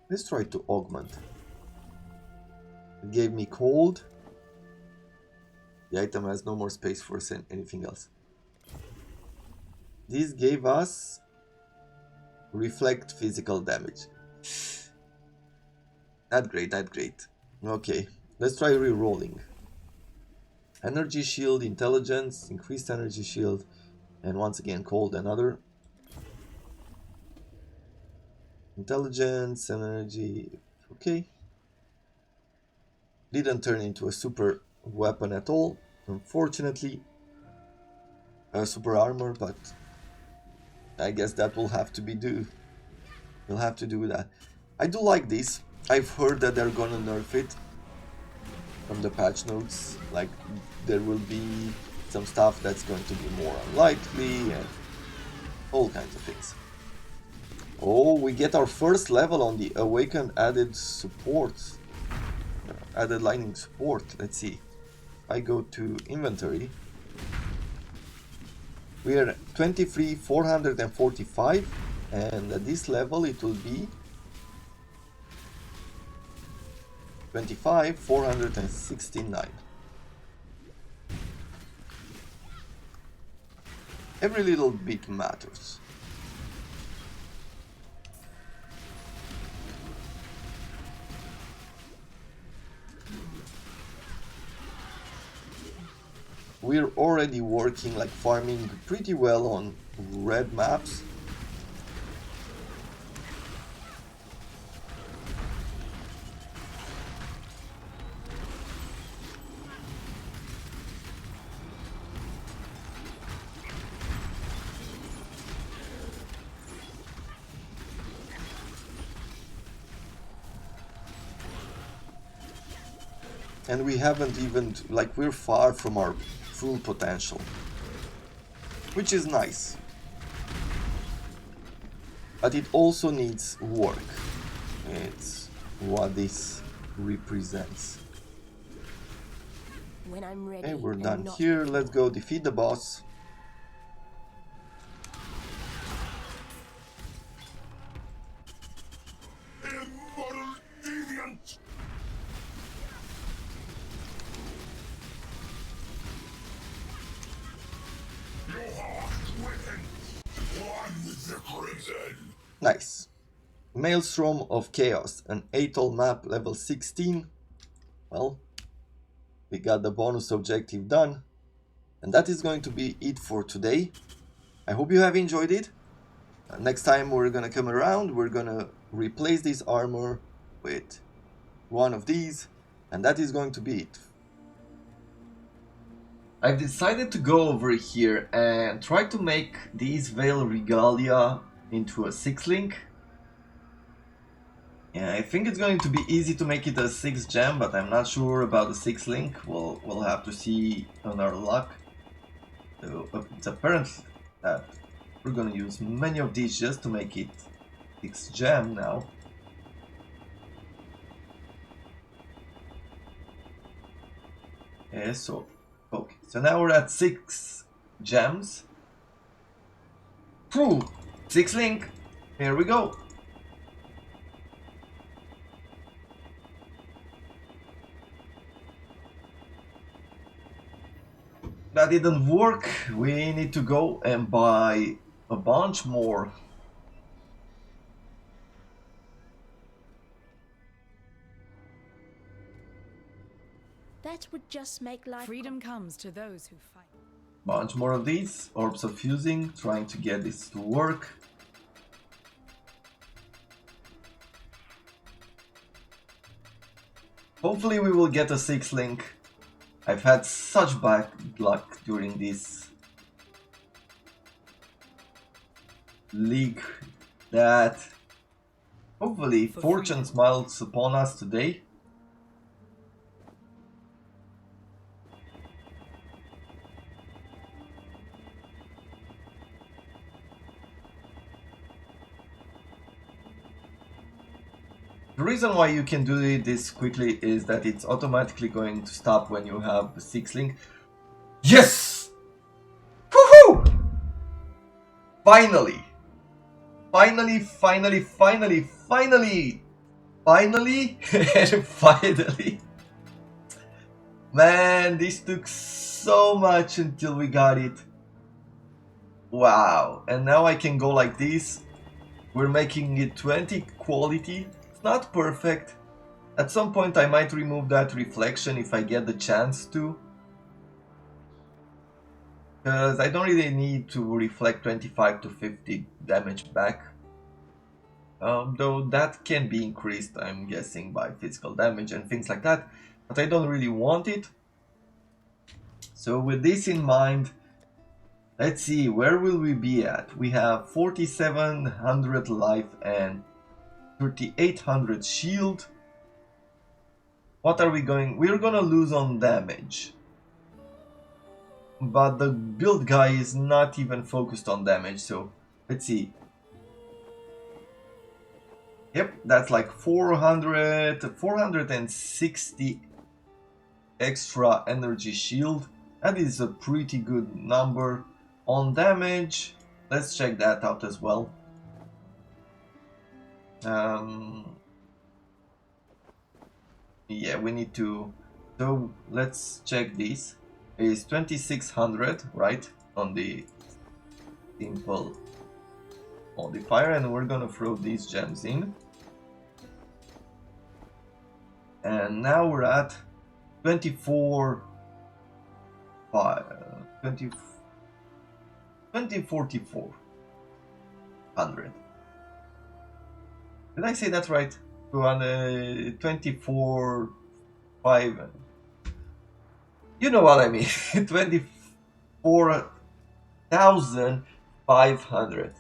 Let's try to augment. It gave me cold. The item has no more space for anything else. This gave us reflect physical damage. Not great, not great. Okay, let's try re-rolling. Energy shield, intelligence, increased energy shield, and once again cold, another. Intelligence, energy, okay. Didn't turn into a super weapon at all, unfortunately. A super armor, but I guess that will have to be we'll have to do that. I do like this. I've heard that they're gonna nerf it from the patch notes. Like, there will be some stuff that's going to be more unlikely and all kinds of things. Oh, we get our first level on the awakened added support. Added lightning support. Let's see. I go to inventory. We are 23,445, and at this level it will be 25,469. Every little bit matters. We're already working, like, farming pretty well on red maps. And we haven't even, like, we're far from our full potential, which is nice. But it also needs work. It's what this represents. When I'm ready. Okay, we're and done not here. before. Let's go defeat the boss. Immortal deviant! Your heart repents, one with the crimson. Nice. Maelstrom of Chaos, an atoll map level 16. Well, we got the bonus objective done. And that is going to be it for today. I hope you have enjoyed it. Next time we're gonna come around, we're gonna replace this armor with one of these. And that is going to be it. I've decided to go over here and try to make these Veil Regalia into a 6-link. Yeah, I think it's going to be easy to make it a 6 gem, but I'm not sure about the 6-link. We'll have to see on our luck. So it's apparent that we're gonna use many of these just to make it 6 gem now. Yeah, so okay, so now we're at 6 gems. Whew, 6-link. Here we go. That didn't work. We need to go and buy a bunch more. That would just make life. Freedom comes to those who fight. Bunch more of these. Orbs of fusing, trying to get this to work. Hopefully we will get a 6-link. I've had such bad luck during this league that hopefully fortune smiles upon us today. The reason why you can do it this quickly is that it's automatically going to stop when you have the 6-link. Yes! Woohoo! Finally! Finally, finally, finally, finally! Finally! And finally! Man, this took so much until we got it. Wow. And now I can go like this. We're making it 20 quality. Not perfect. At some point I might remove that reflection if I get the chance to. Because I don't really need to reflect 25 to 50 damage back. Though that can be increased, I'm guessing, by physical damage and things like that. But I don't really want it. So with this in mind, let's see, where will we be at? We have 4700 life and 3800 shield. What are we going? We're gonna lose on damage. But the build guy is not even focused on damage, so let's see. Yep, that's like 460 extra energy shield. That is a pretty good number. On damage, let's check that out as well. Yeah, we need to. So let's check this. It's 2600, right? On the simple modifier, and we're gonna throw these gems in. And now we're at 204400. Did I say that right? 24 5. You know what I mean. 24,500.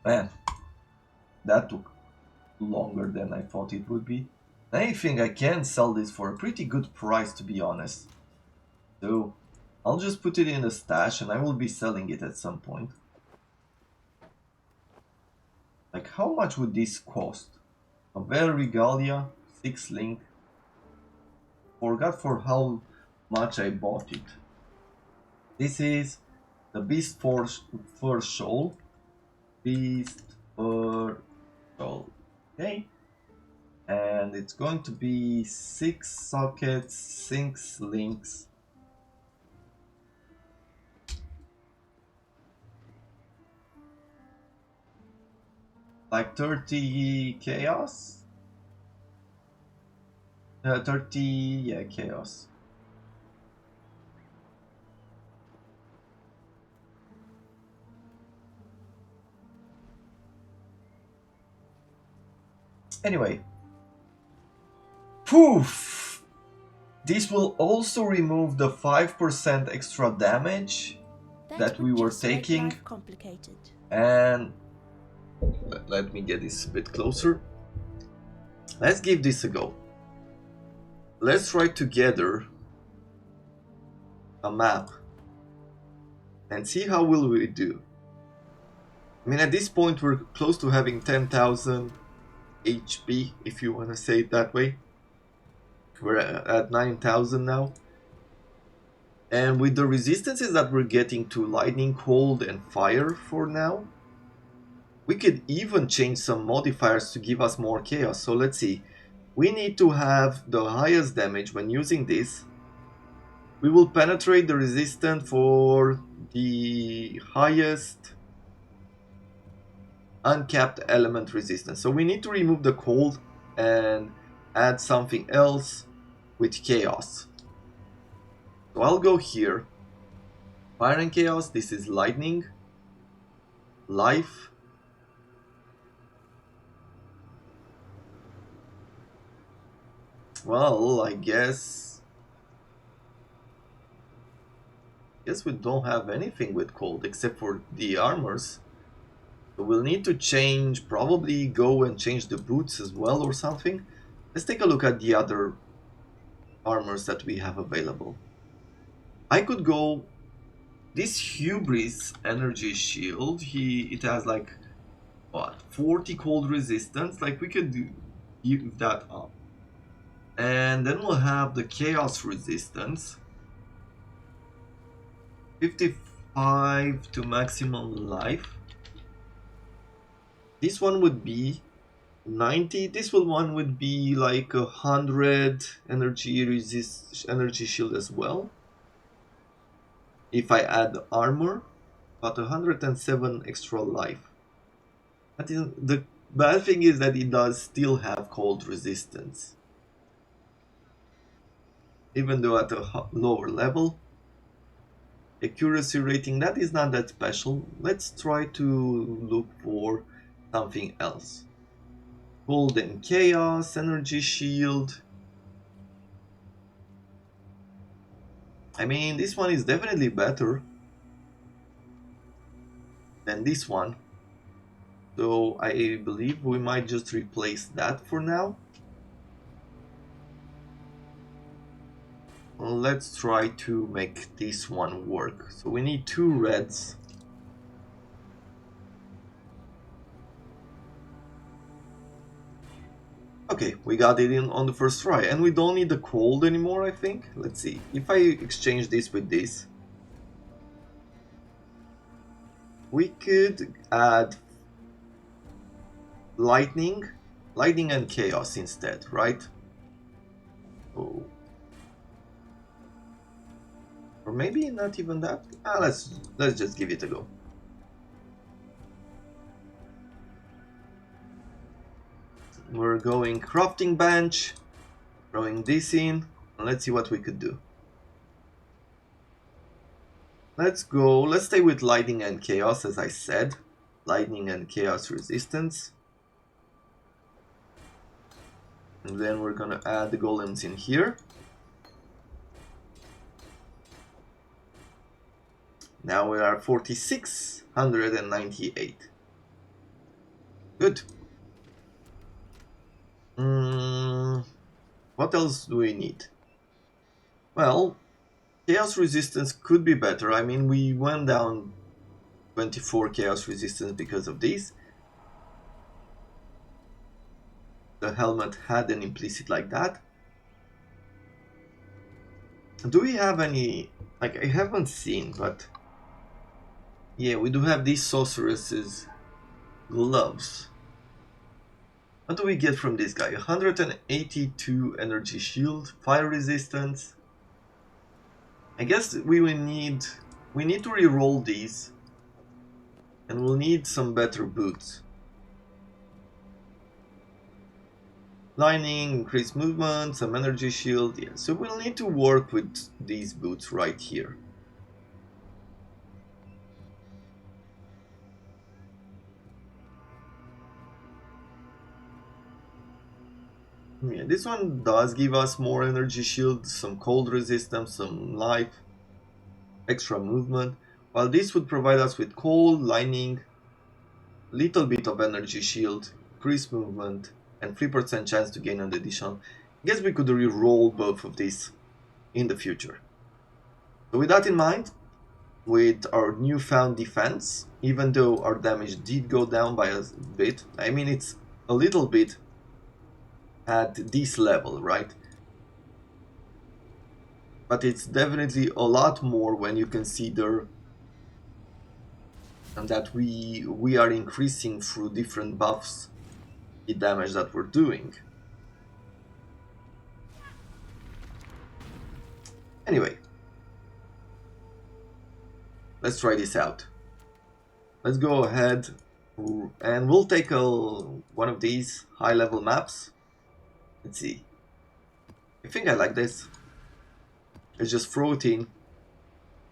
Man, that took longer than I thought it would be. I think I can sell this for a pretty good price, to be honest. So I'll just put it in the stash and I will be selling it at some point. Like, how much would this cost? A Bell Regalia, 6 link. Forgot for how much I bought it. This is the Beast Fur Shawl. Beast Fur Shawl. Okay. And it's going to be 6 sockets, 6 links. Like 30 chaos? 30, yeah, chaos. Anyway. Poof! This will also remove the 5% extra damage that we were taking. Complicated. And let me get this a bit closer. Let's give this a go. Let's write together a map and see how will we do. I mean, at this point we're close to having 10,000 HP, if you want to say it that way. We're at 9,000 now. And with the resistances that we're getting to lightning, cold and fire for now, we could even change some modifiers to give us more chaos. So let's see. We need to have the highest damage when using this. We will penetrate the resistance for the highest uncapped element resistance. So we need to remove the cold and add something else with chaos. So I'll go here. Fire and chaos. This is lightning. Life. Well, I guess we don't have anything with cold except for the armors. So we'll need to change, probably go and change the boots as well or something. Let's take a look at the other armors that we have available. I could go this Hubris energy shield. It has like what, 40 cold resistance. Like we could give that up. And then we'll have the chaos resistance. 55 to maximum life. This one would be 90. This one would be like 100 energy shield as well. If I add armor, but 107 extra life. That is, the bad thing is that it does still have cold resistance. Even though at a lower level. Accuracy rating, that is not that special. Let's try to look for something else. Golden Chaos, Energy Shield. I mean, this one is definitely better than this one. So I believe we might just replace that for now. Let's try to make this one work. So we need 2 reds. Okay, we got it in on the first try, and we don't need the cold anymore, I think. Let's see. If I exchange this with this, we could add lightning and chaos instead, right? Oh. Or maybe not even that. Let's just give it a go. We're going crafting bench, throwing this in, and let's see what we could do. Let's stay with lightning and chaos, as I said. Lightning and chaos resistance. And then we're gonna add the golems in here. Now we are 4,698. Good. What else do we need? Well, chaos resistance could be better. I mean, we went down 24 chaos resistance because of this. The helmet had an implicit like that. Do we have any... like, I haven't seen, but... yeah, we do have these sorceress's gloves. What do we get from this guy? 182 energy shield, fire resistance. I guess we will need... we need to re-roll these. And we'll need some better boots. Lining, increased movement, some energy shield. Yeah, so we'll need to work with these boots right here. Yeah, this one does give us more energy shield, some cold resistance, some life, extra movement. While this would provide us with cold, lining, little bit of energy shield, increased movement, and 3% chance to gain an additional. I guess we could re-roll both of these in the future. So with that in mind, with our newfound defense, even though our damage did go down by a bit, I mean it's a little bit at this level, right? But it's definitely a lot more when you consider that we are increasing through different buffs the damage that we're doing. Anyway, let's try this out. Let's go ahead and we'll take one of these high-level maps. Let's see. I think I like this. Let's just throw it in.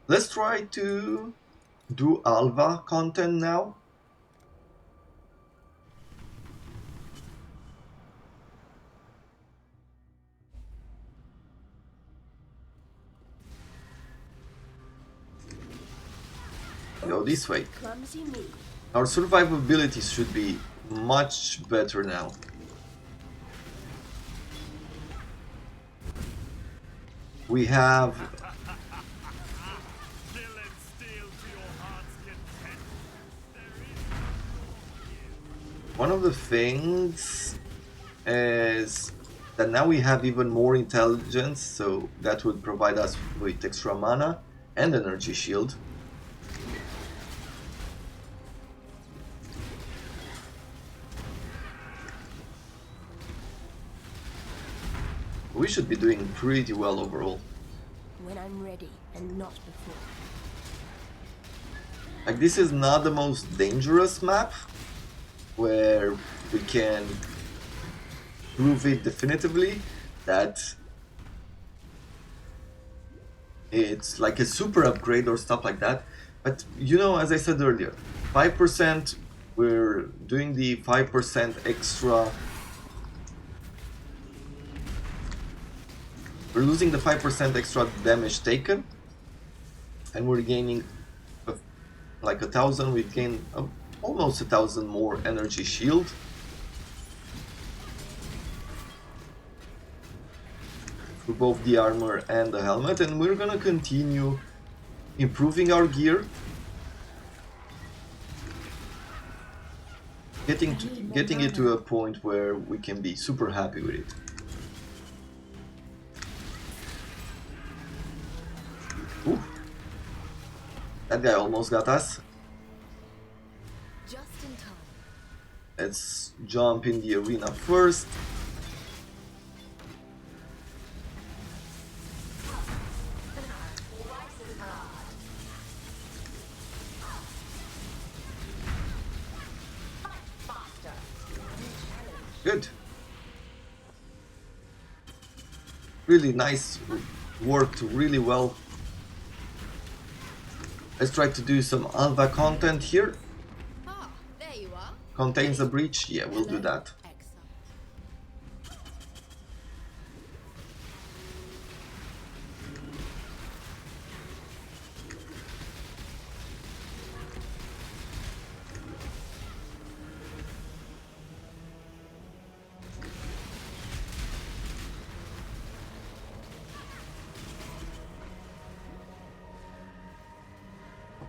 Let's try to do Alva content now. Go this way. Clumsy me. Our survivability should be much better now. We have one of the things is that now we have even more intelligence, so that would provide us with extra mana and energy shield. We should be doing pretty well overall. When I'm ready and not before. Like, this is not the most dangerous map, where we can prove it definitively that it's like a super upgrade or stuff like that. But you know, as I said earlier, 5%, we're doing the 5% extra. We're losing the 5% extra damage taken, and we're gaining like 1,000. We gain almost 1,000 more energy shield. For both the armor and the helmet, and we're gonna continue improving our gear, getting it to a point where we can be super happy with it. Ooh. That guy almost got us. Just in time. Let's jump in the arena first. Good. Really nice. Worked really well. Let's try to do some Alva content here. Ah, there you are. Contains a breach? Yeah, we'll do that. Excellent.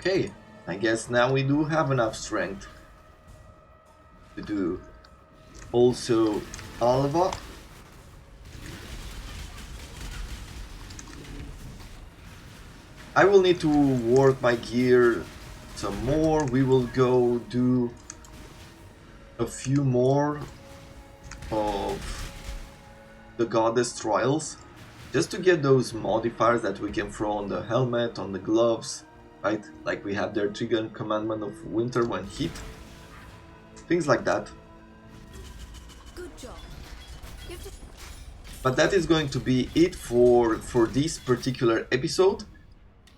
Okay, I guess now we do have enough strength to do also Alva. I will need to work my gear some more. We will go do a few more of the goddess trials just to get those modifiers that we can throw on the helmet, on the gloves, right? Like we have their trigger commandment of winter when hit, things like that. Good job. But that is going to be it for this particular episode.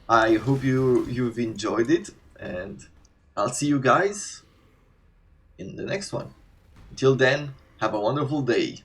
I hope you've enjoyed it, and I'll see you guys in the next one. Until then, have a wonderful day.